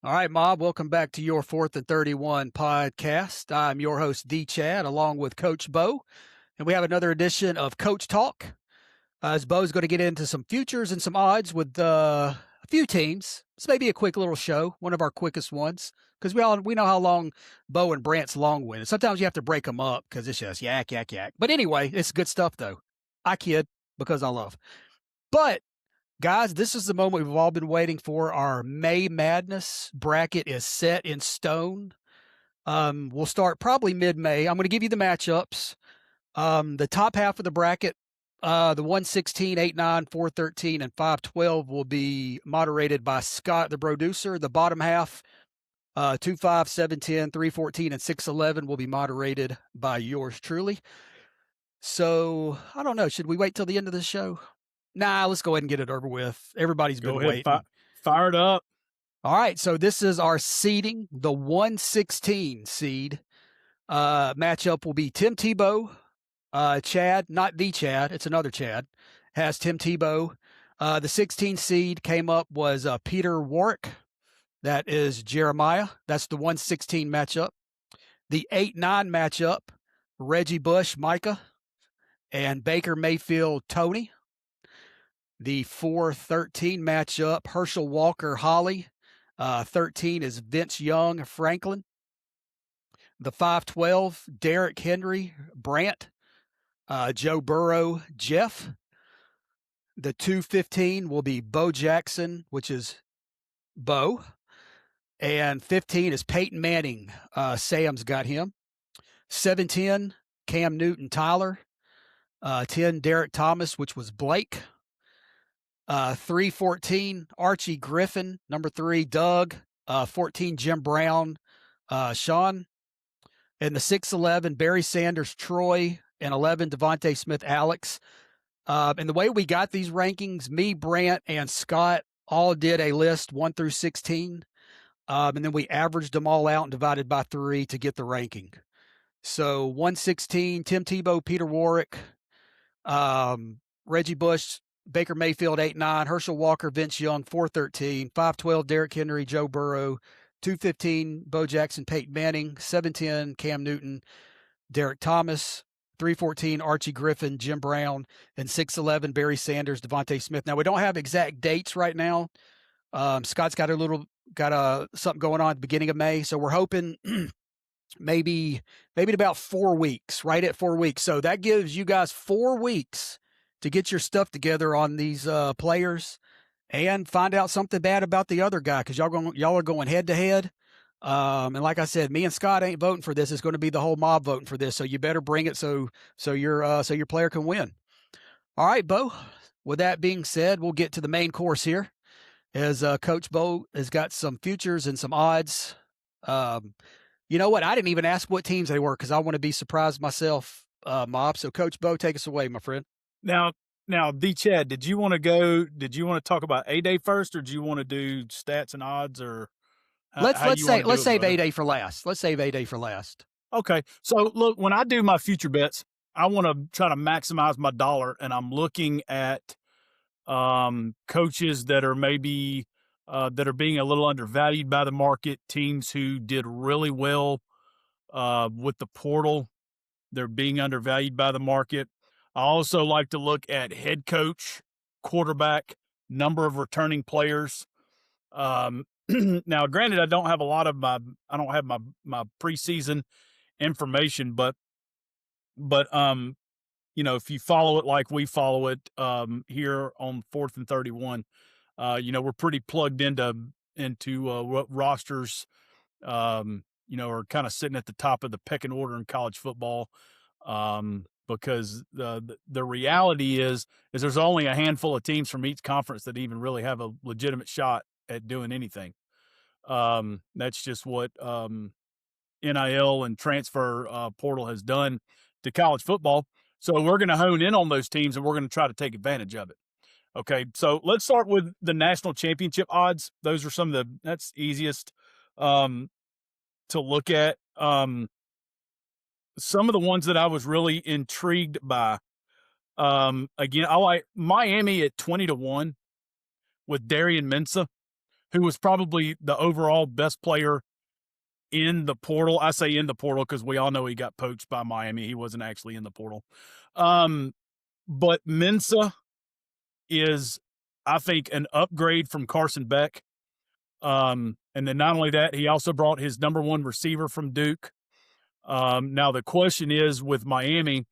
All right, Mob, welcome back to your 4th and 31 podcast. I'm your host, D. Chad, along with Coach Bo, and we have another edition of Coach Talk. As Bo's going to get into some futures and some odds with a few teams. This may be a quick little show, one of our quickest ones, because we know how long Bo and Brant's long win. And sometimes you have to break them up because it's just yak, yak, yak. But anyway, it's good stuff, though. I kid because I love. But guys, this is the moment we've all been waiting for. Our May Madness bracket is set in stone. We'll start probably mid-May. I'm going to give you the matchups. The top half of the bracket, the 116, 8-9, 413, and 512 will be moderated by Scott, the producer. The bottom half, 2-5, 7-10, 314, and 611 will be moderated by yours truly. So, I don't know. Should we wait till the end of the show? Nah, let's go ahead and get it over with. Everybody's been waiting. Fire it up. All right, so this is our seeding. The 116 seed matchup will be Tim Tebow, Chad, not the Chad, it's another Chad, has Tim Tebow. The 16 seed came up was Peter Warwick. That is Jeremiah. That's the 116 matchup. The 8-9 matchup, Reggie Bush, Micah, and Baker Mayfield, Tony. The 4-13 matchup, Herschel Walker, Holly. 13 is Vince Young, Franklin. The 5-12, Derrick Henry, Brant. Joe Burrow, Jeff. The 2-15 will be Bo Jackson, which is Bo. And 15 is Peyton Manning. Sam's got him. 7-10, Cam Newton, Tyler. 10, Derek Thomas, which was Blake. 3-14, Archie Griffin. Number 3, Doug. 14, Jim Brown, Sean. And the 6-11, Barry Sanders, Troy. And 11, Devontae Smith, Alex. And the way we got these rankings, me, Brant, and Scott all did a list 1 through 16. And then we averaged them all out and divided by 3 to get the ranking. So 116, Tim Tebow, Peter Warwick, Reggie Bush, Baker Mayfield, 8-9, Herschel Walker, Vince Young, 4-13, 5-12, Derrick Henry, Joe Burrow, 2-15, Bo Jackson, Peyton Manning, 7-10, Cam Newton, Derek Thomas, 3-14, Archie Griffin, Jim Brown, and 6-11, Barry Sanders, Devontae Smith. Now, we don't have exact dates right now. Scott's got something going on at the beginning of May, so we're hoping maybe in about 4 weeks, right at 4 weeks. So that gives you guys 4 weeks to get your stuff together on these players and find out something bad about the other guy, because y'all are going head to head. And like I said, me and Scott ain't voting for this. It's going to be the whole mob voting for this. So you better bring it so your player can win. All right, Bo. With that being said, we'll get to the main course here, as Coach Bo has got some futures and some odds. You know what? I didn't even ask what teams they were because I want to be surprised myself, Mob. So, Coach Bo, take us away, my friend. Now, D. Chad, did you want to talk about A-Day first, or do you want to do stats and odds, or let's save A-Day for last. Let's save A-Day for last. Okay. So, look, when I do my future bets, I want to try to maximize my dollar, and I'm looking at coaches that are maybe that are being a little undervalued by the market, teams who did really well with the portal. They're being undervalued by the market. I also like to look at head coach, quarterback, number of returning players. Now, granted, I don't have my preseason information, but if you follow it like we follow it here on 4th and 31, we're pretty plugged into what rosters, are kind of sitting at the top of the pecking order in college football. Because the reality is there's only a handful of teams from each conference that even really have a legitimate shot at doing anything. That's just what NIL and transfer portal has done to college football. So we're going to hone in on those teams, and we're going to try to take advantage of it. Okay, so let's start with the national championship odds. Those are that's easiest to look at. Some of the ones that I was really intrigued by, again, I like Miami at 20-1 with Darian Mensah, who was probably the overall best player in the portal. I say in the portal because we all know he got poached by Miami. He wasn't actually in the portal. But Mensah is, I think, an upgrade from Carson Beck. And then not only that, he also brought his number one receiver from Duke. Now the question is with Miami,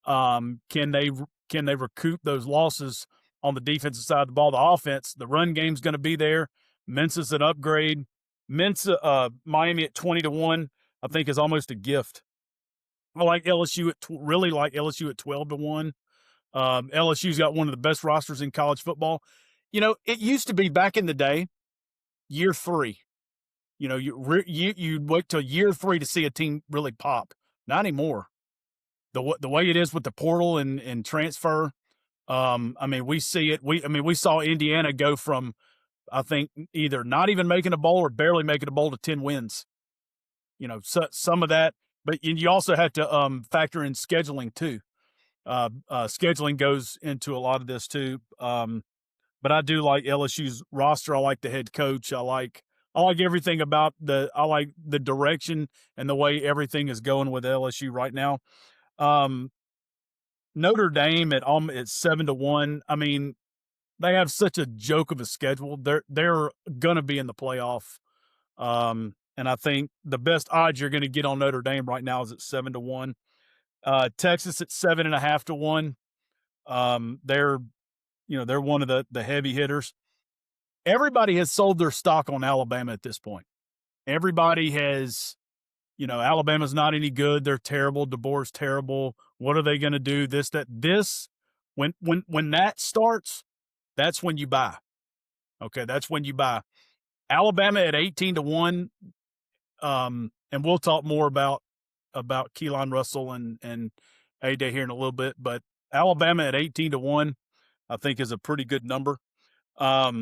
can they recoup those losses on the defensive side of the ball? The offense, the run game's going to be there. Mensah's an upgrade. Miami at 20-1, I think, is almost a gift. I like LSU really like LSU at 12-1. LSU's got one of the best rosters in college football. You know, it used to be back in the day, year 3. You know, you wait till year 3 to see a team really pop. Not anymore. The way it is with the portal and transfer. I mean, we see it. We saw Indiana go from, I think, either not even making a bowl or barely making a bowl to 10 wins. You know, so, some of that, but you also have to factor in scheduling too. Scheduling goes into a lot of this too. But I do like LSU's roster. I like the head coach. I like everything about I like the direction and the way everything is going with LSU right now. Notre Dame at 7-1. I mean, they have such a joke of a schedule. They're gonna be in the playoff. And I think the best odds you're going to get on Notre Dame right now is at 7-1. Texas at 7.5-1. They're one of the heavy hitters. Everybody has sold their stock on Alabama at this point. Everybody has, Alabama's not any good. They're terrible. DeBoer's terrible. What are they going to do? When that starts, that's when you buy. Okay, that's when you buy. Alabama at 18-1. And we'll talk more about Keelan Russell and A-Day here in a little bit, but Alabama at 18-1, I think, is a pretty good number. A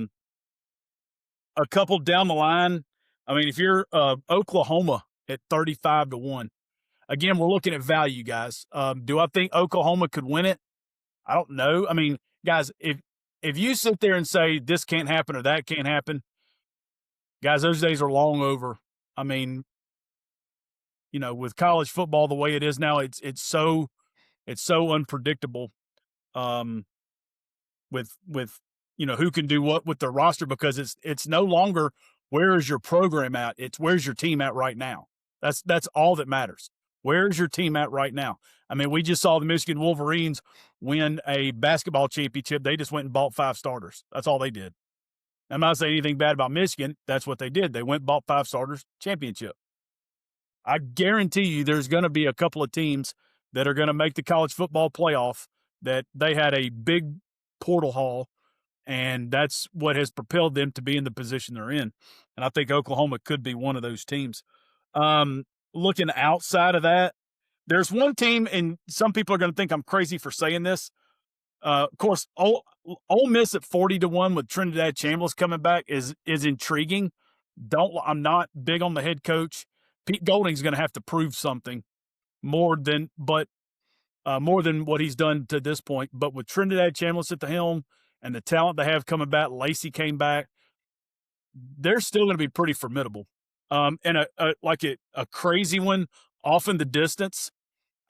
couple down the line. I mean, if you're Oklahoma at 35-1, again, we're looking at value, guys. Do I think Oklahoma could win it? I don't know. I mean, guys, if you sit there and say this can't happen or that can't happen, guys, those days are long over. I mean, with college football the way it is now, it's so unpredictable. With who can do what with their roster, because it's no longer where is your program at, it's where's your team at right now. That's all that matters. Where's your team at right now? I mean, we just saw the Michigan Wolverines win a basketball championship. They just went and bought 5 starters. That's all they did. I'm not saying anything bad about Michigan. That's what they did. They went and bought 5 starters, championship. I guarantee you there's going to be a couple of teams that are going to make the college football playoff that they had a big portal haul, and that's what has propelled them to be in the position they're in. And I think Oklahoma could be one of those teams. Looking outside of that, there's one team, and some people are going to think I'm crazy for saying this. Of course, Ole Miss at 40-1 with Trinidad Chambliss coming back is intriguing. I'm not big on the head coach. Pete Golding's going to have to prove something more than what he's done to this point. But with Trinidad Chambliss at the helm and the talent they have coming back, Lacey came back, they're still going to be pretty formidable. And a crazy one off in the distance.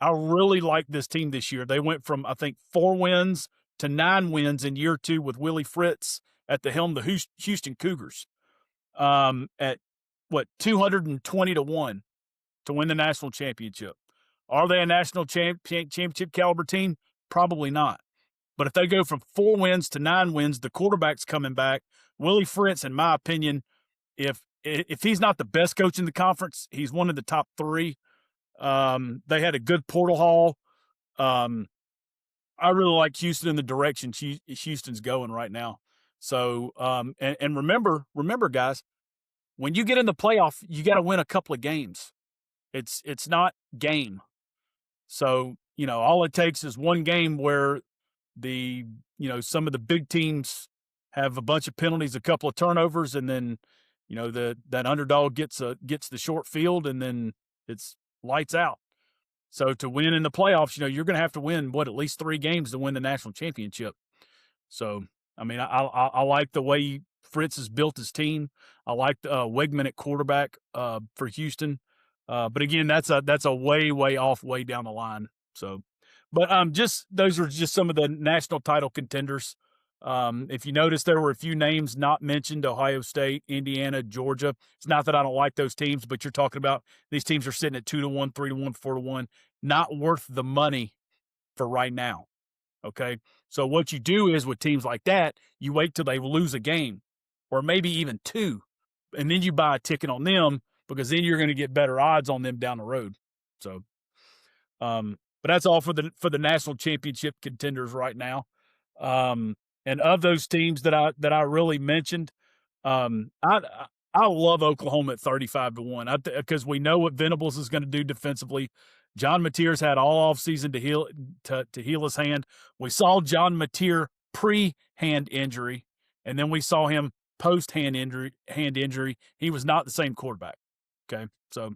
I really like this team this year. They went from, I think, 4 wins to 9 wins in year 2 with Willie Fritz at the helm, the Houston Cougars, at 220-1 to win the national championship. Are they a national championship caliber team? Probably not. But if they go from 4 wins to 9 wins, the quarterback's coming back. Willie Fritz, in my opinion, if he's not the best coach in the conference, he's one of the top 3. They had a good portal haul. I really like Houston in the direction Houston's going right now. So, and remember, guys, when you get in the playoff, you got to win a couple of games. It's not game. So, all it takes is one game where some of the big teams have a bunch of penalties, a couple of turnovers, and then, that underdog gets the short field, and then it's lights out. So to win in the playoffs, you're going to have to win at least 3 games to win the national championship. So, I mean, I like the way Fritz has built his team. I like Wegman at quarterback for Houston. But again, that's a way off, way down the line. So, but just those are just some of the national title contenders. If you notice, there were a few names not mentioned: Ohio State, Indiana, Georgia. It's not that I don't like those teams, but you're talking about these teams are sitting at 2-1, 3-1, 4-1, not worth the money for right now. Okay, so what you do is with teams like that, you wait till they lose a game, or maybe even two, and then you buy a ticket on them because then you're going to get better odds on them down the road. So, but that's all for the national championship contenders right now. And of those teams that I really mentioned, I love Oklahoma at 35-1 because we know what Venables is going to do defensively. John Mateer's had all offseason to heal his hand. We saw John Mateer pre-hand injury, and then we saw him post-hand injury. He was not the same quarterback. Okay, so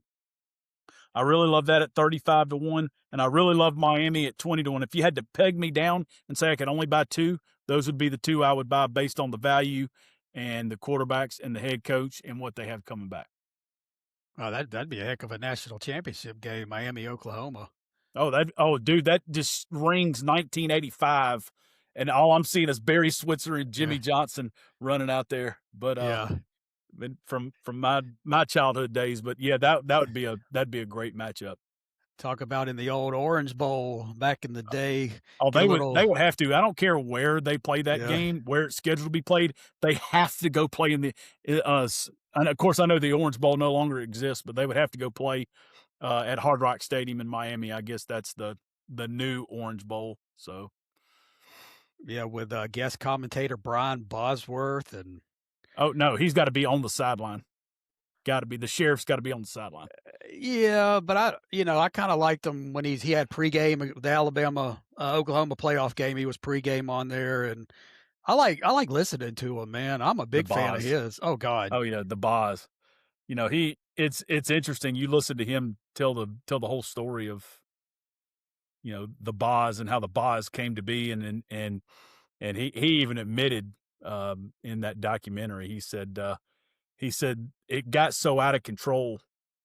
I really love that at 35-1, and I really love Miami at 20-1. If you had to peg me down and say I could only buy two, those would be the two I would buy based on the value and the quarterbacks and the head coach and what they have coming back. Oh, that'd be a heck of a national championship game, Miami, Oklahoma. Dude, that just rings 1985, and all I'm seeing is Barry Switzer and Jimmy Johnson running out there. But from my childhood days. But yeah, that'd be a great matchup. Talk about in the old Orange Bowl back in the day. Oh, they would have to. I don't care where they play that game, where it's scheduled to be played. They have to go play in the and of course I know the Orange Bowl no longer exists, but they would have to go play at Hard Rock Stadium in Miami. I guess that's the new Orange Bowl. So yeah, with guest commentator Brian Bosworth and oh no, he's got to be on the sideline. Got to be the sheriff's got to be on the sideline. Yeah, but I kind of liked him when he had pregame the Alabama Oklahoma playoff game. He was pregame on there, and I like listening to him, man. I'm a big fan of his. Oh God. Oh yeah, the Boz. You know, it's interesting. You listen to him tell the whole story of, you know, the Boz and how the Boz came to be, and he even admitted in that documentary, he said it got so out of control,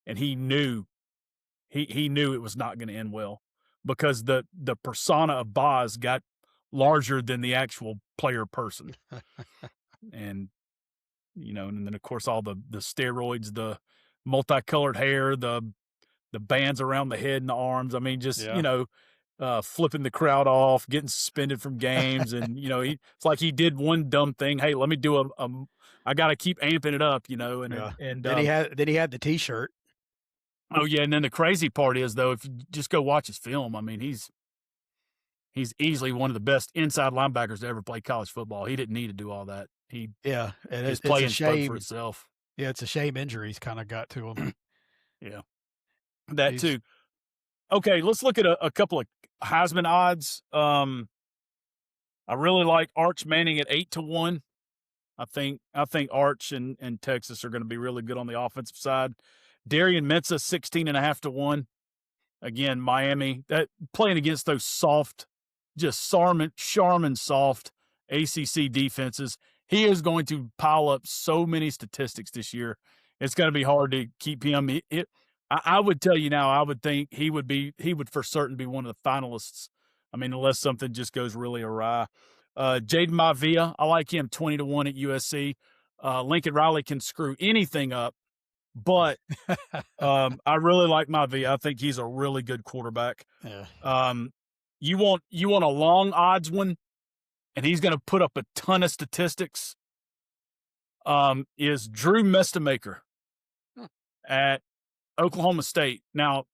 and he knew it was not going to end well because the persona of Boz got larger than the actual player person. And, you know, and then of course all the steroids, the multicolored hair, the bands around the head and the arms. I mean, just, you know, flipping the crowd off, getting suspended from games. And, you know, it's like he did one dumb thing. Hey, let me do I got to keep amping it up, you know, and then he had the T-shirt. Oh yeah. And then the crazy part is though, if you just go watch his film, I mean, he's easily one of the best inside linebackers to ever play college football. He didn't need to do all that. And his playing spoke for itself. Yeah. It's a shame injuries kind of got to him. Yeah. That too. Okay. Let's look at a couple of Heisman odds. I really like Arch Manning at 8-1. I think Arch and Texas are going to be really good on the offensive side. Darian Mensah 16.5-1. Again, Miami that playing against those soft, just Charmin soft ACC defenses. He is going to pile up so many statistics this year. It's going to be hard to keep him. I would tell you now, I would think he would for certain be one of the finalists. I mean, unless something just goes really awry. Jaden Maivia, I like him 20-1 at USC. Lincoln Riley can screw anything up, but I really like Maivia. I think he's a really good quarterback. Yeah. You want a long odds one, and he's going to put up a ton of statistics. Is Drew Mestemaker at Oklahoma State. Now,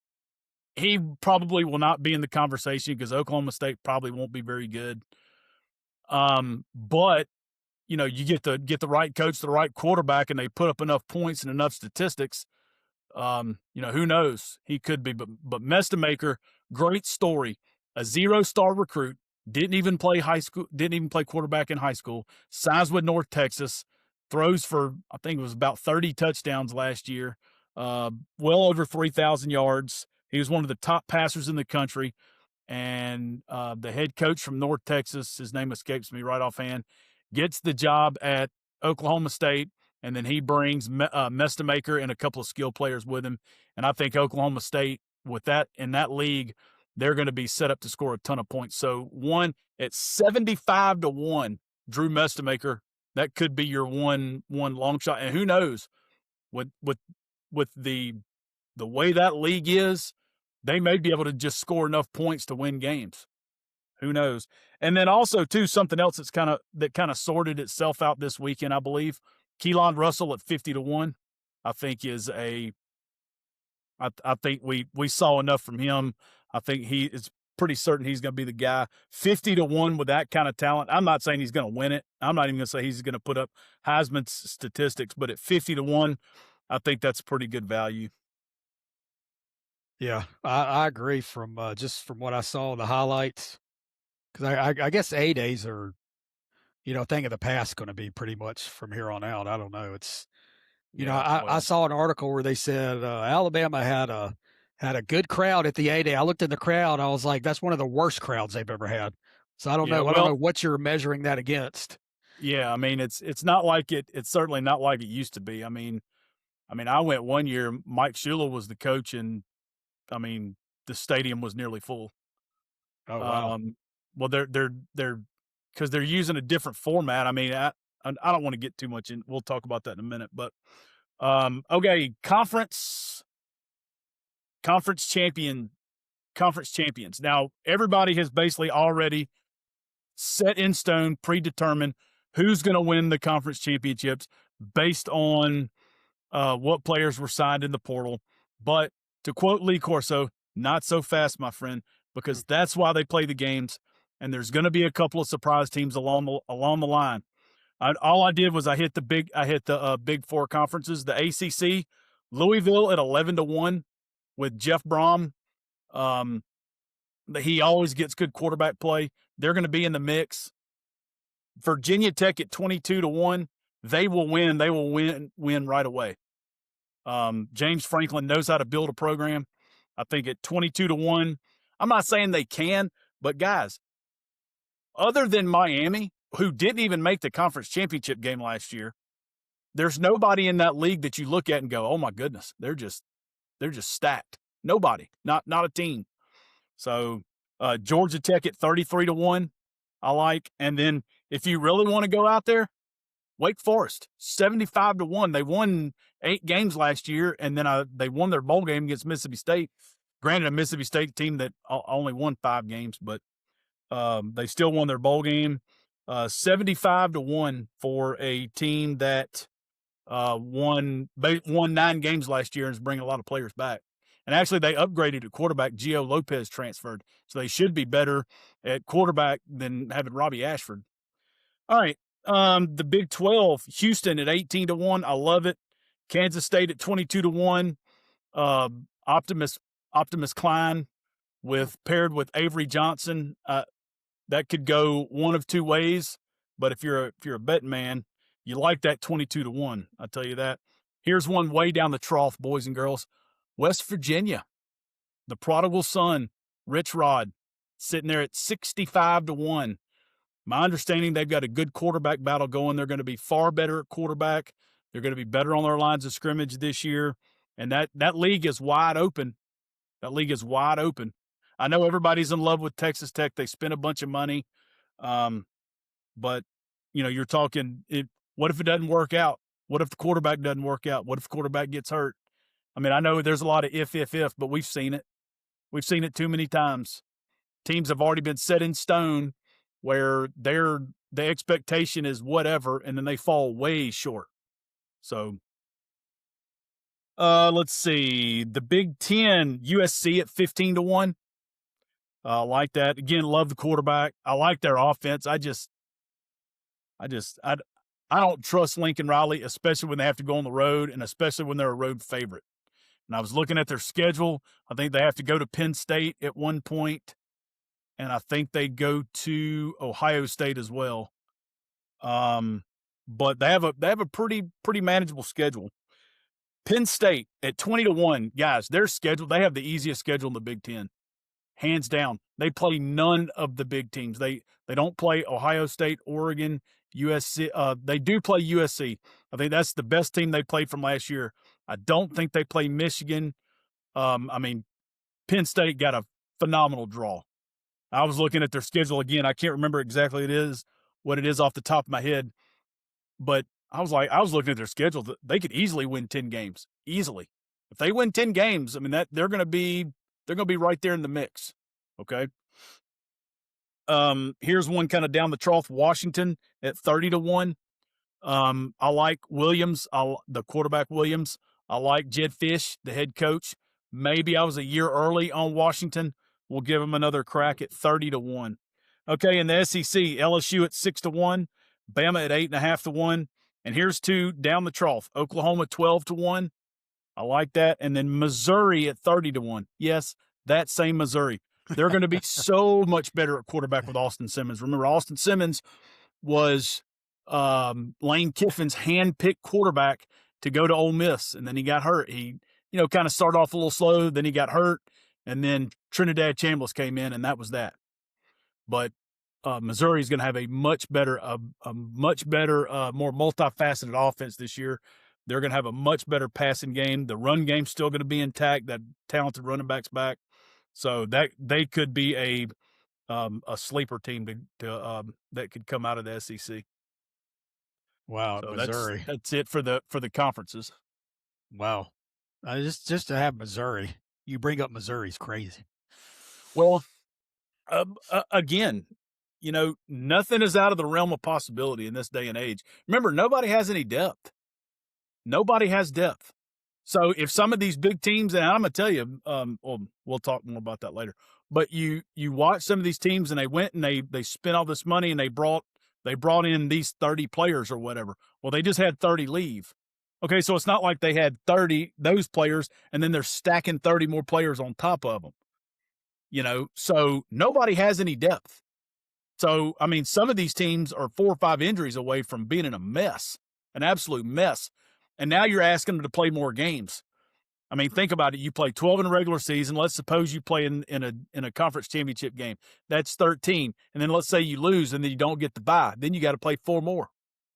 he probably will not be in the conversation because Oklahoma State probably won't be very good. But you know, you get the right coach, the right quarterback, and they put up enough points and enough statistics. You know, who knows? He could be, but Mestemaker, great story. A 0-star recruit, didn't even play quarterback in high school. Signs with North Texas, throws for I think it was about 30 touchdowns last year. Well over 3,000 yards. He was one of the top passers in the country. And the head coach from North Texas, his name escapes me right offhand, gets the job at Oklahoma State, and then he brings Mestamaker and a couple of skill players with him. And I think Oklahoma State, with that in that league, they're going to be set up to score a ton of points. So one at 75-1, Drew Mestamaker, that could be your one long shot. And who knows, with the way that league is, they may be able to just score enough points to win games. Who knows? And then also too, something else that kind of sorted itself out this weekend, I believe. Keelan Russell at 50-1, I think is I think we saw enough from him. I think it's pretty certain he's going to be the guy. 50-1 with that kind of talent. I'm not saying he's going to win it. I'm not even going to say he's going to put up Heisman statistics, but at 50-1, I think that's pretty good value. Yeah, I agree from just from what I saw in the highlights. Because I guess A-days are, a thing of the past going to be pretty much from here on out. I don't know. It's, I saw an article where they said Alabama had a good crowd at the A-day. I looked in the crowd. I was like, that's one of the worst crowds they've ever had. So I don't know. I don't know what you're measuring that against. Yeah, I mean, it's not like it. It's certainly not like it used to be. I mean, I went one year. Mike Shula was the coach, and I mean, the stadium was nearly full. Oh wow. Well, they're because they're using a different format. I mean, I don't want to get too much in. We'll talk about that in a minute. But okay, conference champions. Now everybody has basically already set in stone, predetermined who's going to win the conference championships based on what players were signed in the portal. But to quote Lee Corso, not so fast, my friend, because that's why they play the games. And there's going to be a couple of surprise teams along the line. All I did was I hit the Big Four conferences. The ACC, Louisville at 11-1 with Jeff Brom. He always gets good quarterback play. They're going to be in the mix. Virginia Tech at 22-1. They will win. They will win right away. James Franklin knows how to build a program. I think at 22-1. I'm not saying they can, but guys, other than Miami, who didn't even make the conference championship game last year, there's nobody in that league that you look at and go, "Oh my goodness, they're just stacked." Nobody, not a team. So Georgia Tech at 33-1, I like. And then if you really want to go out there, Wake Forest 75-1. They won 8 games last year, and then they won their bowl game against Mississippi State. Granted, a Mississippi State team that only won 5 games, but they still won their bowl game. 75-1 for a team that won 9 games last year and is bringing a lot of players back. And actually, they upgraded at quarterback. Gio Lopez transferred, so they should be better at quarterback than having Robbie Ashford. All right, the Big 12, Houston at 18-1. I love it. Kansas State at 22-1. Optimus Klein paired with Avery Johnson. That could go one of two ways, but if you're a betting man, you like that 22-1. I tell you that. Here's one way down the trough, boys and girls. West Virginia, the prodigal son, Rich Rod, sitting there at 65-1. My understanding, they've got a good quarterback battle going. They're going to be far better at quarterback. They're going to be better on their lines of scrimmage this year, and that league is wide open. That league is wide open. I know everybody's in love with Texas Tech. They spent a bunch of money, but you're talking. What if it doesn't work out? What if the quarterback doesn't work out? What if the quarterback gets hurt? I mean, I know there's a lot of if, but we've seen it. We've seen it too many times. Teams have already been set in stone where the expectation is whatever, and then they fall way short. So, let's see. The Big Ten, USC at 15-1. I like that. Again, love the quarterback. I like their offense. I don't trust Lincoln Riley, especially when they have to go on the road and especially when they're a road favorite. And I was looking at their schedule. I think they have to go to Penn State at one point, and I think they go to Ohio State as well. But they have a pretty manageable schedule. Penn State at 20-1, guys. Their schedule, they have the easiest schedule in the Big Ten, hands down. They play none of the big teams. They don't play Ohio State, Oregon, USC, they do play USC. I think that's the best team they played from last year. I don't think they play Michigan. I mean, Penn State got a phenomenal draw. I was looking at their schedule again. I can't remember exactly what it is off the top of my head, but I was looking at their schedule. They could easily win 10 games. Easily. If they win 10 games, I mean, that they're going to be right there in the mix. Okay. Here's one kind of down the trough, Washington at 30-1. I like Williams, the quarterback Williams. I like Jed Fish, the head coach. Maybe I was a year early on Washington. We'll give them another crack at 30-1. Okay, in the SEC, LSU at 6-1, Bama at 8.5-1. And here's two down the trough, Oklahoma 12-1. I like that. And then Missouri at 30-1. Yes, that same Missouri. They're going to be so much better at quarterback with Austin Simmons. Remember, Austin Simmons was Lane Kiffin's hand-picked quarterback to go to Ole Miss, and then he got hurt. He, kind of started off a little slow, then he got hurt, and then Trinidad Chambliss came in, and that was that. But Missouri is going to have a much better, more multifaceted offense this year. They're going to have a much better passing game. The run game's still going to be intact. That talented running back's back. So that they could be a sleeper team to that could come out of the SEC. Wow, so Missouri. That's it for the conferences. Wow, just to have Missouri, you bring up Missouri's crazy. Well, again, nothing is out of the realm of possibility in this day and age. Remember, nobody has any depth. Nobody has depth. So if some of these big teams, and I'm going to tell you, we'll talk more about that later, but you watch some of these teams and they went and they spent all this money and they brought in these 30 players or whatever. Well, they just had 30 leave. Okay, so it's not like they had 30, those players, and then they're stacking 30 more players on top of them. So nobody has any depth. So, I mean, some of these teams are 4 or 5 injuries away from being in a mess, an absolute mess. And now you're asking them to play more games. I mean, think about it. You play 12 in a regular season. Let's suppose you play in a conference championship game. That's 13. And then let's say you lose and then you don't get the bye. Then you got to play 4 more.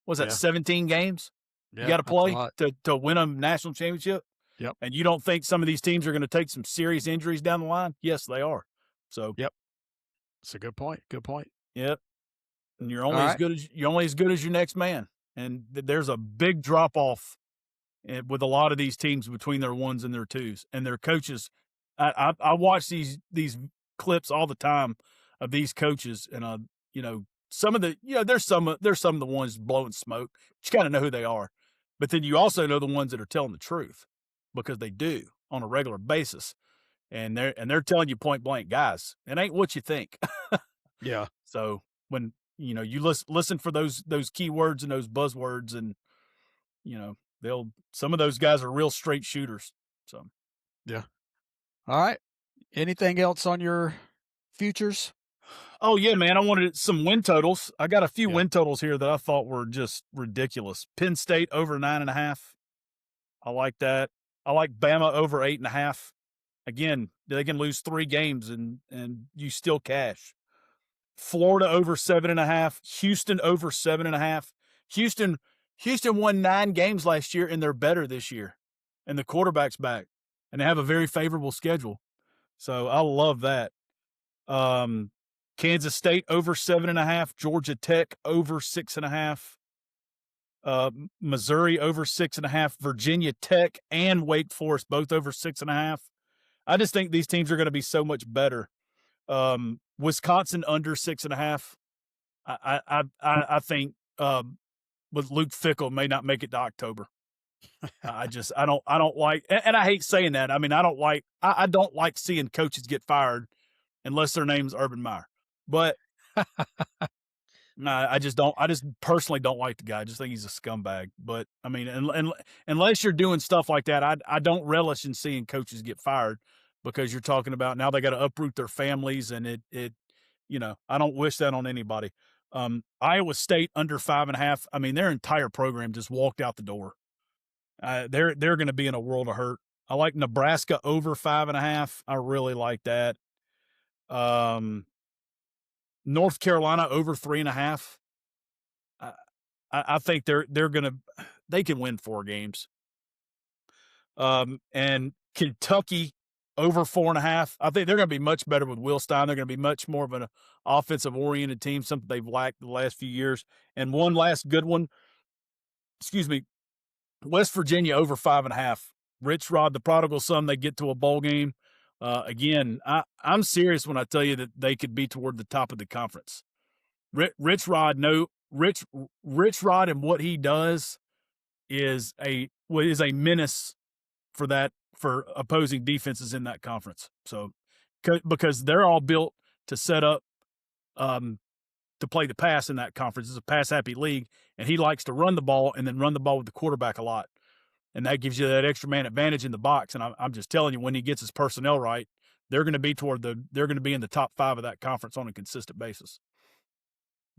What's that, 17 games you got to play to win a national championship? Yep. And you don't think some of these teams are going to take some serious injuries down the line? Yes, they are. So, yep. That's a good point. Good point. Yep. And you're only as good as your next man. And there's a big drop off with a lot of these teams between their 1s and their 2s and their coaches. I watch these clips all the time of these coaches, and some of the there's some of the ones blowing smoke. You kind of know who they are, but then you also know the ones that are telling the truth because they do on a regular basis, and they're telling you point blank, guys, it ain't what you think. Yeah. So when you listen for those keywords and those buzzwords, and some of those guys are real straight shooters. So, yeah. All right. Anything else on your futures? Oh yeah, man. I wanted some win totals. I got a few win totals here that I thought were just ridiculous. Penn State over 9.5. I like that. I like Bama over 8.5. Again, they can lose 3 games and you still cash. Florida over 7.5. Houston over 7.5. Houston won 9 games last year, and they're better this year. And the quarterback's back. And they have a very favorable schedule. So I love that. Kansas State over 7.5. Georgia Tech over 6.5. Missouri over 6.5. Virginia Tech and Wake Forest both over 6.5. I just think these teams are going to be so much better. Wisconsin under 6.5. I think with Luke Fickell may not make it to October. I don't like, and I hate saying that. I mean, I don't like seeing coaches get fired unless their name's Urban Meyer. But I just personally don't like the guy. I just think he's a scumbag. But I mean, and unless you're doing stuff like that, I don't relish in seeing coaches get fired because you're talking about now they got to uproot their families, and it I don't wish that on anybody. Iowa State under 5.5. I mean, their entire program just walked out the door. They're going to be in a world of hurt. I like Nebraska over 5.5. I really like that. North Carolina over 3.5. I think they can win 4 games. And Kentucky over 4.5. I think they're going to be much better with Will Stein. They're going to be much more of an offensive oriented team, something they've lacked the last few years. And one last good one, excuse me, West Virginia over 5.5. Rich Rod, the prodigal son, they get to a bowl game. Again, I'm serious when I tell you that they could be toward the top of the conference. Rich Rod and what he does is a menace for opposing defenses in that conference. So because they're all built to set up to play the pass in that conference. It's a pass happy league, and he likes to run the ball and then run the ball with the quarterback a lot. And that gives you that extra man advantage in the box. And I'm just telling you, when he gets his personnel right, they're going to be in the top 5 of that conference on a consistent basis.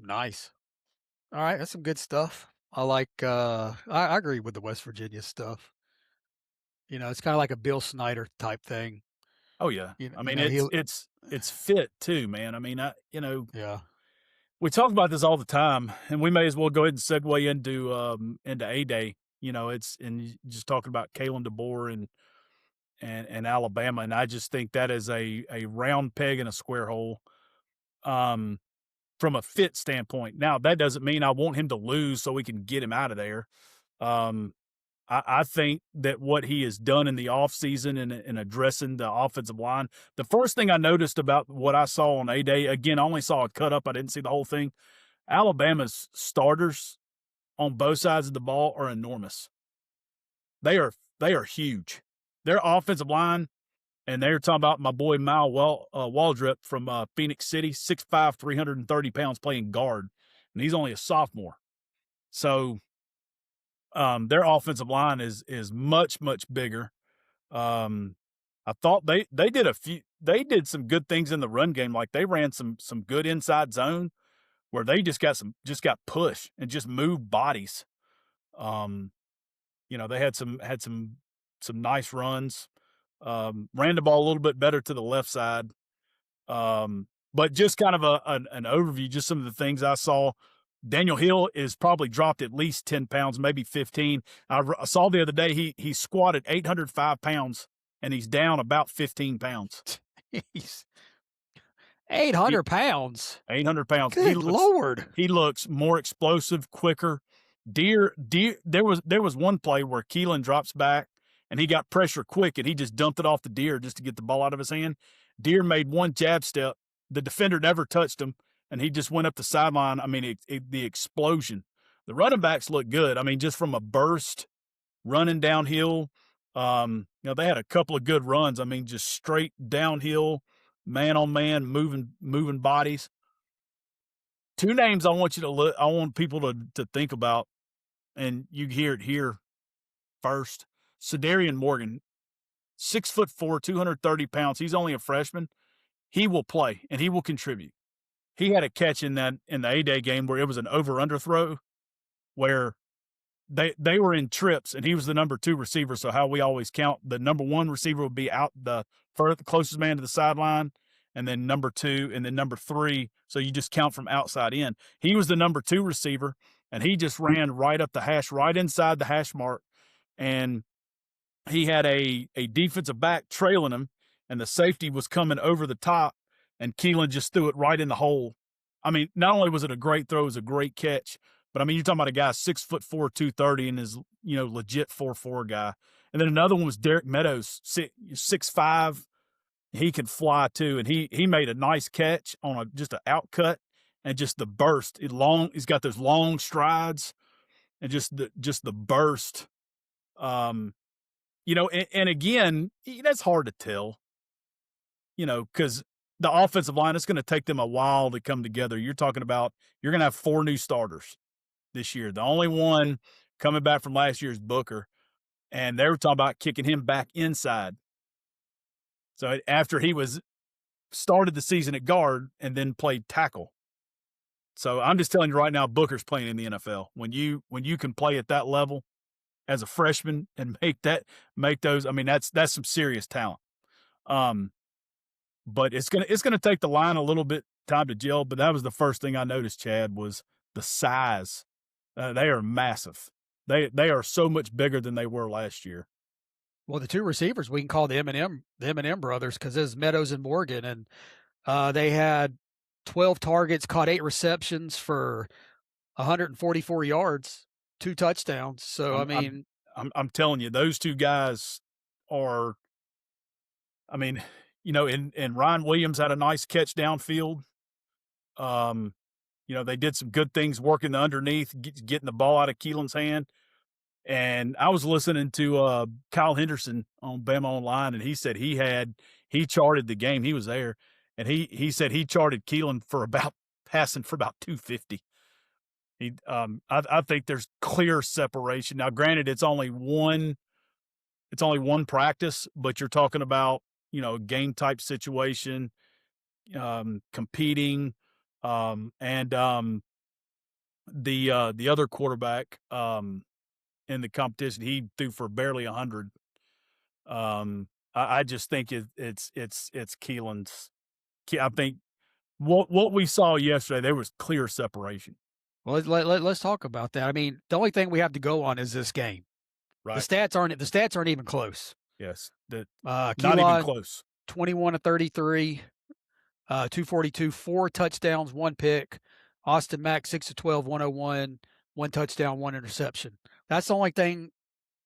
Nice. All right, that's some good stuff. I like. I agree with the West Virginia stuff. It's kind of like a Bill Snyder type thing. Oh yeah, I mean it's fit too, man. I mean, yeah. We talk about this all the time, and we may as well go ahead and segue into A-Day. It's and just talking about Kalen DeBoer and Alabama, and I just think that is a round peg in a square hole. From a fit standpoint. Now, that doesn't mean I want him to lose so we can get him out of there. I think that what he has done in the offseason in addressing the offensive line, the first thing I noticed about what I saw on A-Day, again, I only saw a cut up. I didn't see the whole thing. Alabama's starters on both sides of the ball are enormous. They are huge. Their offensive line, and they're talking about my boy Mal Waldrep from Phoenix City, 6'5", 330 pounds, playing guard, and he's only a sophomore. So their offensive line is much, much bigger. I thought they did some good things in the run game. Like they ran some good inside zone where they just got push and just moved bodies. They had some nice runs. Ran the ball a little bit better to the left side. But just kind of an overview, just some of the things I saw. Daniel Hill is probably dropped at least 10 pounds, maybe 15. I saw the other day he squatted 805 pounds, and he's down about 15 pounds. He's 800 pounds. 800 pounds. Good Lord. He looks more explosive, quicker. Deer. There was one play where Keelan drops back, and he got pressure quick, and he just dumped it off the Deer just to get the ball out of his hand. Deer made one jab step. The defender never touched him, and he just went up the sideline. I mean, the explosion. The running backs look good. I mean, just from a burst, running downhill. They had a couple of good runs. I mean, just straight downhill, man on man, moving bodies. 2 names I want people to think about, and you hear it here first. Cedarian Morgan, 6'4", 230 pounds. He's only a freshman. He will play and he will contribute. He had a catch in the A-Day game where it was an over-under throw where they were in trips and he was the number 2 receiver. So how we always count, the number 1 receiver would be out the closest man to the sideline, and then number 2, and then number 3. So you just count from outside in. He was the number 2 receiver, and he just ran right up the hash, right inside the hash mark. And he had a defensive back trailing him, and the safety was coming over the top, and Keelan just threw it right in the hole. I mean, not only was it a great throw, it was a great catch, but I mean, you're talking about a guy 6'4", 230, and is legit 4'4" guy. And then another one was Derek Meadows, 6'5". He could fly too, and he made a nice catch on just an outcut, and just the burst. He's got those long strides, and just the burst. And again, that's hard to tell, because the offensive line, it's going to take them a while to come together. You're talking about you're going to have 4 new starters this year. The only one coming back from last year is Booker, and they were talking about kicking him back inside. So after he started the season at guard and then played tackle. So I'm just telling you right now, Booker's playing in the NFL. When you can play at that level as a freshman and make those, I mean, that's some serious talent. But it's gonna take the line a little bit time to gel. But that was the first thing I noticed, Chad, was the size They are massive. They are so much bigger than they were last year. Well, the two receivers we can call the M&M brothers because it's Meadows and Morgan, and they had 12 targets, caught 8 receptions for 144 yards, 2 touchdowns. So I I'm I'm mean, I'm telling you, those two guys are. I mean, and Ryan Williams had a nice catch downfield. Um, they did some good things working the underneath, getting the ball out of Keelan's hand. And I was listening to Kyle Henderson on Bama Online, and he said he charted the game. He was there, and he said he charted Keelan for about passing for about 250. I think there's clear separation. Now, granted, it's only one practice, but you're talking about game type situation, competing, and the other quarterback in the competition, he threw for barely 100. I just think it's Keelan's. I think what we saw yesterday, there was clear separation. well, let's talk about that. I mean, the only thing we have to go on is this game. Right. The stats aren't even close. Yes. Keelan, not even close. 21 to 33, 242, 4 touchdowns, 1 pick. Austin Mack 6 to 12, 101, 1 touchdown, 1 interception. That's the only thing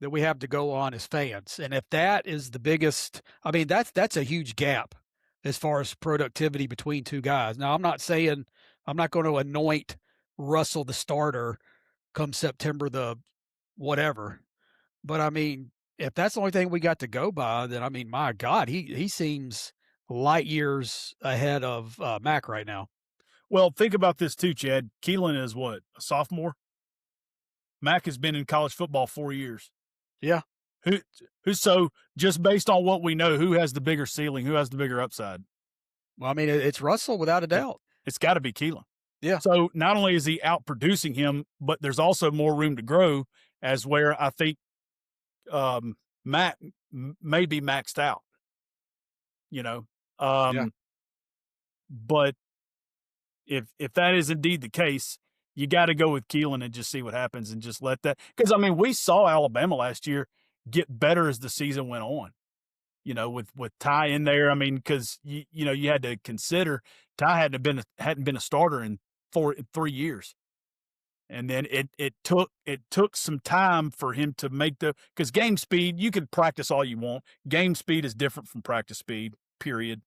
that we have to go on as fans. And if that is the biggest, I mean, that's a huge gap as far as productivity between two guys. Now, I'm not saying I'm not going to anoint Russell the starter come September the whatever. But I mean, if that's the only thing we got to go by, then I mean, my God, he seems light years ahead of Mac right now. Well, think about this too, Chad. Keelan is what, a sophomore? Mac has been in college football 4 years. Yeah. So just based on what we know, who has the bigger ceiling? Who has the bigger upside? Well, I mean, it's Russell without a doubt. It's got to be Keelan. Yeah. So not only is he outproducing him, but there's also more room to grow, as where I think Mac may be maxed out. Yeah. But if that is indeed the case, you got to go with Keelan and just see what happens and just let that. Because I mean, we saw Alabama last year get better as the season went on. With Ty in there, I mean, because you had to consider Ty hadn't been a starter in 3 years, and then it took some time for him to make because game speed, you can practice all you want. Game speed is different from practice speed. Period.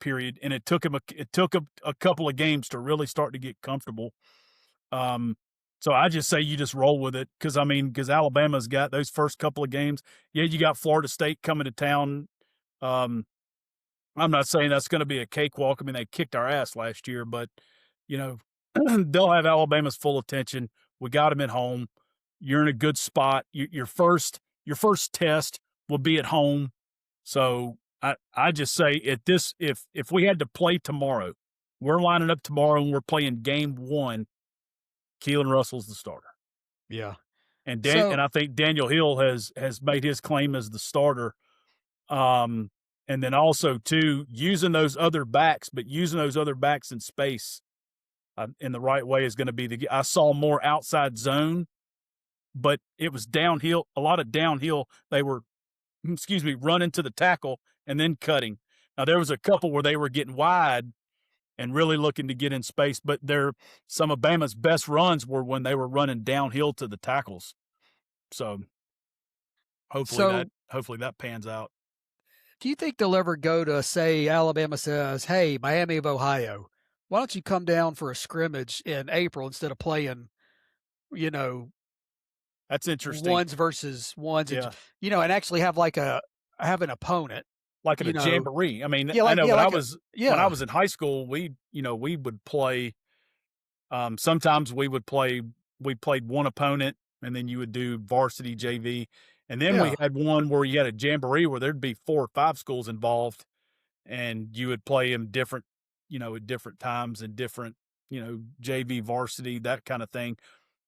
And it took him a couple of games to really start to get comfortable. So I just say you just roll with it because Alabama's got those first couple of games. Yeah, you got Florida State coming to town. I'm not saying that's going to be a cakewalk. I mean, they kicked our ass last year, but they'll have Alabama's full attention. We got them at home. You're in a good spot. Your first test will be at home. So I just say if we had to play tomorrow, we're lining up tomorrow and we're playing game 1. Keelan Russell's the starter. Yeah. And and I think Daniel Hill has made his claim as the starter. And then also too, using those other backs in space in the right way is going to be I saw more outside zone, but it was downhill, a lot of downhill. They were, running to the tackle and then cutting. Now there was a couple where they were getting wide and really looking to get in space, but some of Bama's best runs were when they were running downhill to the tackles. So hopefully that pans out. Do you think they'll ever go to, say, Alabama says, hey, Miami of Ohio, why don't you come down for a scrimmage in April instead of playing, that's interesting. Ones versus ones, yeah. And actually have an opponent. Like in a jamboree. I mean, yeah, I know when I was in high school, we would play. Sometimes we played one opponent, and then you would do varsity JV, and then we had one where you had a jamboree where there'd be 4 or 5 schools involved, and you would play them different, at different times and different, JV, varsity, that kind of thing.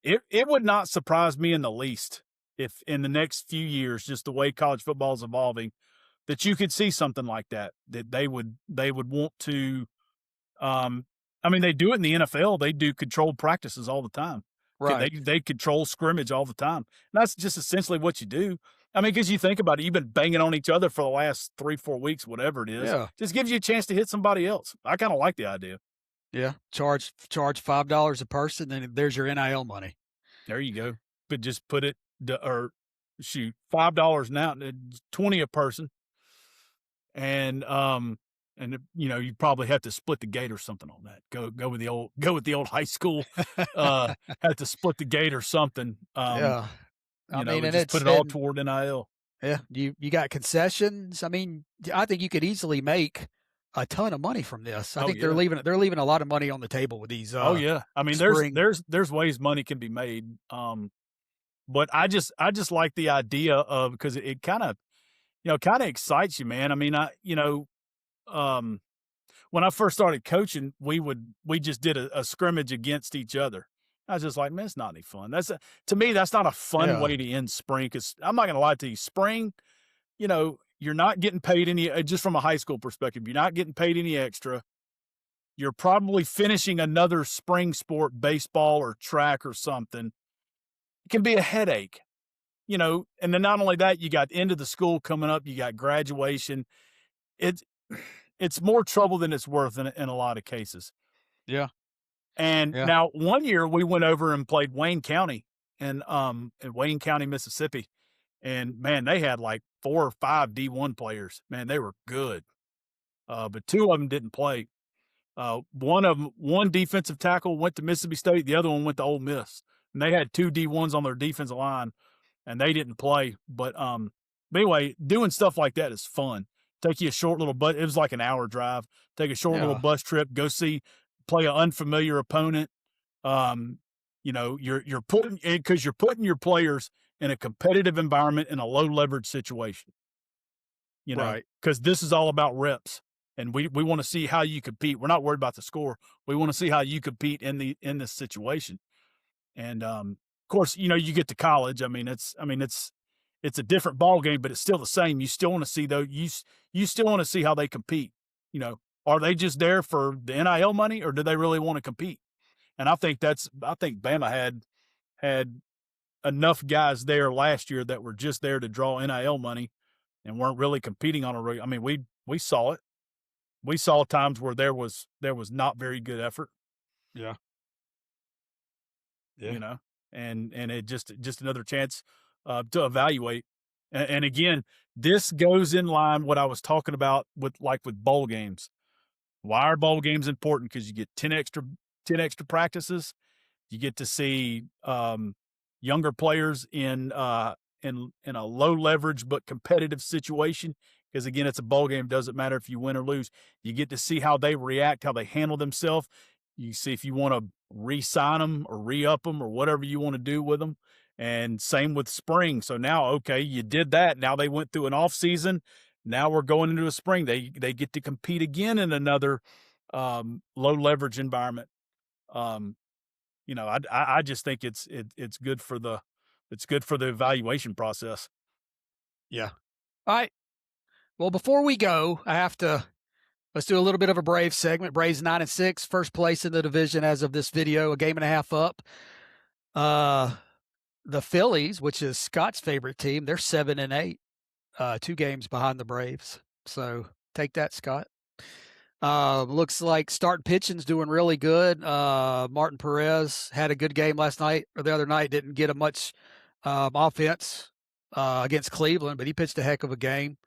It would not surprise me in the least if in the next few years, just the way college football is evolving, that you could see something like that they would want to. They do it in the NFL. They do controlled practices all the time. Right. They control scrimmage all the time. And that's just essentially what you do. I mean, because you think about it, you've been banging on each other for the last 3-4 weeks, whatever it is. Yeah. Just gives you a chance to hit somebody else. I kind of like the idea. Yeah. Charge $5 a person, and there's your NIL money. There you go. But just put it or shoot, $5 now, 20 a person. And you probably have to split the gate or something on that. Go with the old high school. Have to split the gate or something. Yeah. I mean, and just it's put it all and toward NIL. yeah, you got concessions. I mean, I think you could easily make a ton of money from this. I Oh, think yeah. they're leaving a lot of money on the table with these. Oh yeah. I mean, spring. there's ways money can be made. But I just like the idea of because it kind of excites you, man. I mean, when I first started coaching, we just did a scrimmage against each other. I was just like, man, it's not any fun. To me, that's not a fun Yeah. way to end spring. Because I'm not gonna lie to you, spring, you're not getting paid any. Just from a high school perspective, you're not getting paid any extra. You're probably finishing another spring sport, baseball or track or something. It can be a headache, and then not only that, you got end of the school coming up. You got graduation. It's more trouble than it's worth in a lot of cases. Yeah. And Yeah. now one year we went over and played Wayne County in Wayne County, Mississippi. And man, they had like 4 or 5 D1 players. Man, they were good. But 2 of them didn't play. One defensive tackle went to Mississippi State. The other one went to Ole Miss. And they had 2 D1s on their defensive line and they didn't play. But anyway, doing stuff like that is fun. Take you a short little it was like an hour drive. Take a short little bus trip, go play an unfamiliar opponent. You're putting your players in a competitive environment in a low leverage situation. Right. Because this is all about reps. And we want to see how you compete. We're not worried about the score. We want to see how you compete in this situation. And of course, you get to college. I mean, it's a different ball game, but it's still the same. You still want to see you still want to see how they compete. Are they just there for the NIL money or do they really want to compete? And I think Bama had enough guys there last year that were just there to draw NIL money and weren't really competing on a regular. I mean, we saw it. We saw times where there was not very good effort. Yeah. Yeah. And it just another chance to evaluate. And again, this goes in line what I was talking about with bowl games. Why are bowl games important? Because you get 10 extra practices. You get to see younger players in a low leverage but competitive situation. Because again, it's a bowl game. Doesn't matter if you win or lose. You get to see how they react, how they handle themselves. You see if you want to re-sign them or re-up them or whatever you want to do with them. And same with spring. So now, okay, you did that. Now they went through an off season. Now we're going into a spring. They get to compete again in another low leverage environment. I just think it's good for the evaluation process. Yeah. All right. Well, before we go, let's do a little bit of a Braves segment. Braves 9-6, first place in the division as of this video, a game and a half up. The Phillies, which is Scott's favorite team, they're 7-8, 2 games behind the Braves. So take that, Scott. Looks like starting pitching's doing really good. Martin Perez had a good game last night or the other night. Didn't get much offense against Cleveland, but he pitched a heck of a game.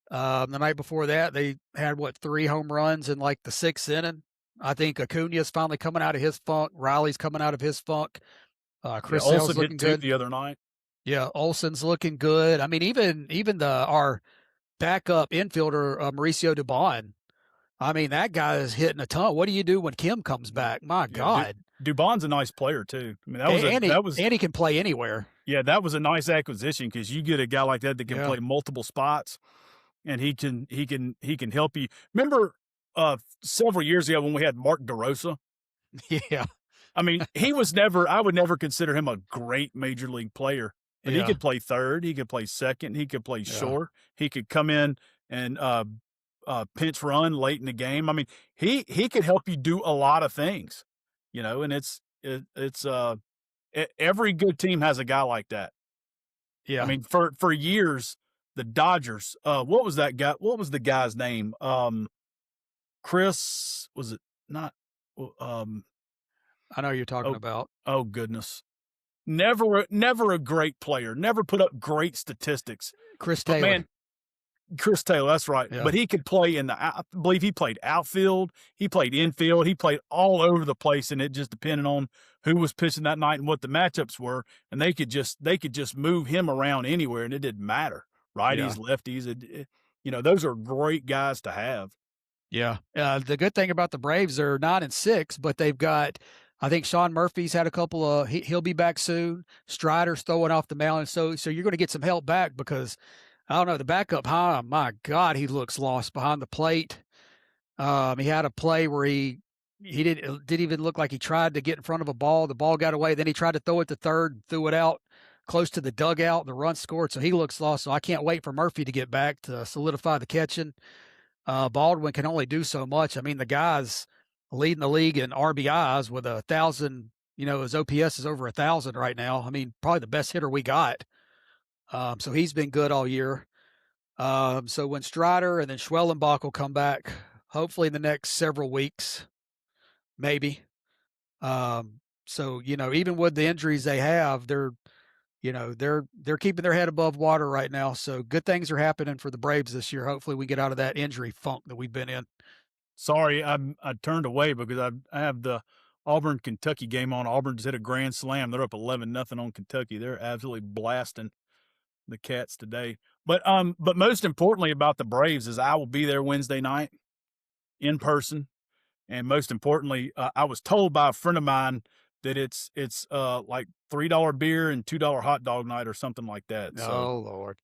The night before that, they had 3 home runs in like the 6th inning. I think Acuna's finally coming out of his funk. Riley's coming out of his funk. Chris Sale's Olsen looking hit 2 good the other night. Yeah, Olsen's looking good. I mean, even our backup infielder Mauricio Dubon. I mean, that guy is hitting a ton. What do you do when Kim comes back? My God, Dubon's a nice player too. I mean, and he can play anywhere. Yeah, that was a nice acquisition because you get a guy like that can play multiple spots. And he can help you. Remember several years ago when we had Mark DeRosa? Yeah. I mean, I would never consider him a great major league player. But he could play third, he could play second, he could play short. He could come in and pinch run late in the game. I mean, he could help you do a lot of things, and every good team has a guy like that. Yeah. I mean, for years, the Dodgers. What was that guy? What was the guy's name? Chris, was it not? I know you're talking Oh, about. oh goodness. Never a great player. Never put up great statistics. Chris But Taylor. man, Chris Taylor, that's right. Yeah. But he could play I believe he played outfield, he played infield, he played all over the place, and it just depended on who was pitching that night and what the matchups were, and they could just move him around anywhere, and it didn't matter. Righties, lefties, those are great guys to have. Yeah. The good thing about the Braves, they're 9-6, but they've got, I think Sean Murphy's had a couple of, he'll be back soon. Strider's throwing off the mound. So you're going to get some help back because, I don't know, the backup, my God, he looks lost behind the plate. He had a play where he didn't even look like he tried to get in front of a ball. The ball got away. Then he tried to throw it to third, threw it out close to the dugout. The run scored. So he looks lost. So I can't wait for Murphy to get back to solidify the catching. Baldwin can only do so much. I mean, the guy's leading the league in RBIs with 1,000. His OPS is over 1,000 right now. I mean, probably the best hitter we got. So he's been good all year. So when Strider and then Schwellenbach will come back, hopefully in the next several weeks, maybe. So even with the injuries they have, they're keeping their head above water right now. So good things are happening for the Braves this year. Hopefully we get out of that injury funk that we've been in. Sorry, I turned away because I have the Auburn Kentucky game on. Auburn's hit a grand slam. They're up 11-0 on Kentucky. They're absolutely blasting the Cats today. But most importantly about the Braves is I will be there Wednesday night in person. And most importantly, I was told by a friend of mine that it's like $3 beer and $2 hot dog night or something like that. So oh Lord.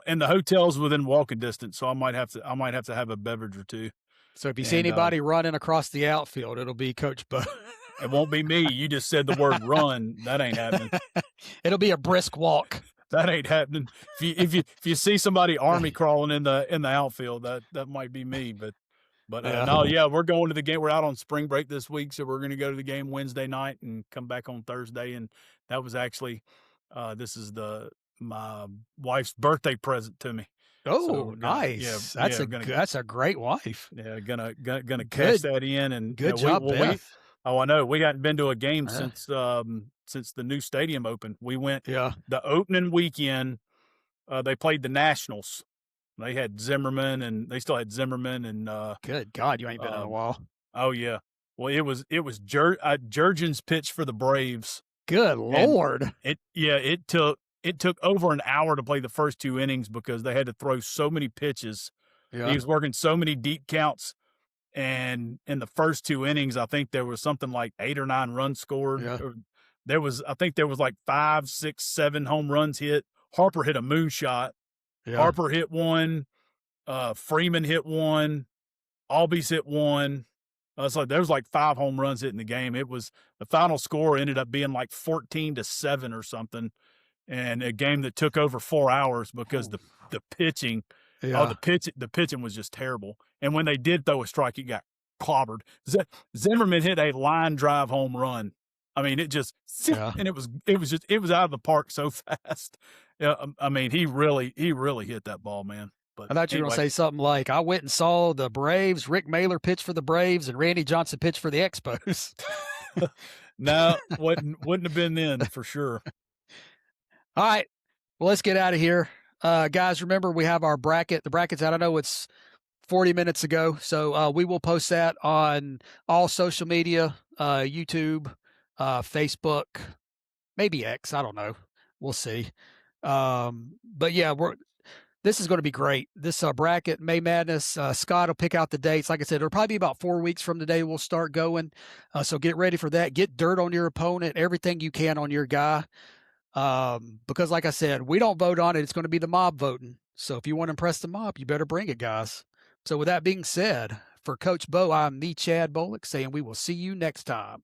And the hotel's within walking distance, so I might have to have a beverage or two. So if you see anybody running across the outfield, it'll be Coach Bo. It won't be me. You just said the word run. That ain't happening. It'll be a brisk walk. That ain't happening. If you see somebody army crawling in the outfield, that might be me. But we're going to the game. We're out on spring break this week, so we're going to go to the game Wednesday night and come back on Thursday. And that was actually this is my wife's birthday present to me. Oh, so nice! That's a great wife. Yeah, gonna cash that in and good job, Beth. I know we hadn't been to a game since the new stadium opened. We went the opening weekend. They played the Nationals. They had Zimmerman, and they still had Zimmerman. And good God, you ain't been in a while. Oh yeah, well it was Jurgens pitched for the Braves. Good Lord! It took over an hour to play the first 2 innings because they had to throw so many pitches. Yeah. He was working so many deep counts. And in the first 2 innings, I think there was something like 8 or 9 runs scored. Yeah. I think there was like 5, 6, 7 home runs hit. Harper hit a moonshot. Yeah. Harper hit one. Freeman hit one. Albies hit one. There was like 5 home runs hit in the game. The final score ended up being like 14-7 or something. And a game that took over 4 hours because the pitching, the pitching was just terrible. And when they did throw a strike, it got clobbered. Zimmerman hit a line drive home run. I mean, and it was out of the park so fast. Yeah, I mean, he really hit that ball, man. But I thought you were going to say something like, I went and saw the Braves, Rick Mailer pitch for the Braves, and Randy Johnson pitch for the Expos. No, wouldn't have been then for sure. All right. Well, let's get out of here. Guys, remember we have our bracket. The bracket's out. I know it's 40 minutes ago. So we will post that on all social media, YouTube, Facebook, maybe X. I don't know. We'll see. But yeah, this is going to be great. This bracket, May Madness, Scott will pick out the dates. Like I said, it'll probably be about 4 weeks from today we'll start going. So get ready for that. Get dirt on your opponent, everything you can on your guy. Because like I said, we don't vote on it. It's going to be the mob voting. So if you want to impress the mob, you better bring it, guys. So with that being said, for Coach Bo, I'm the Chad Bolick saying we will see you next time.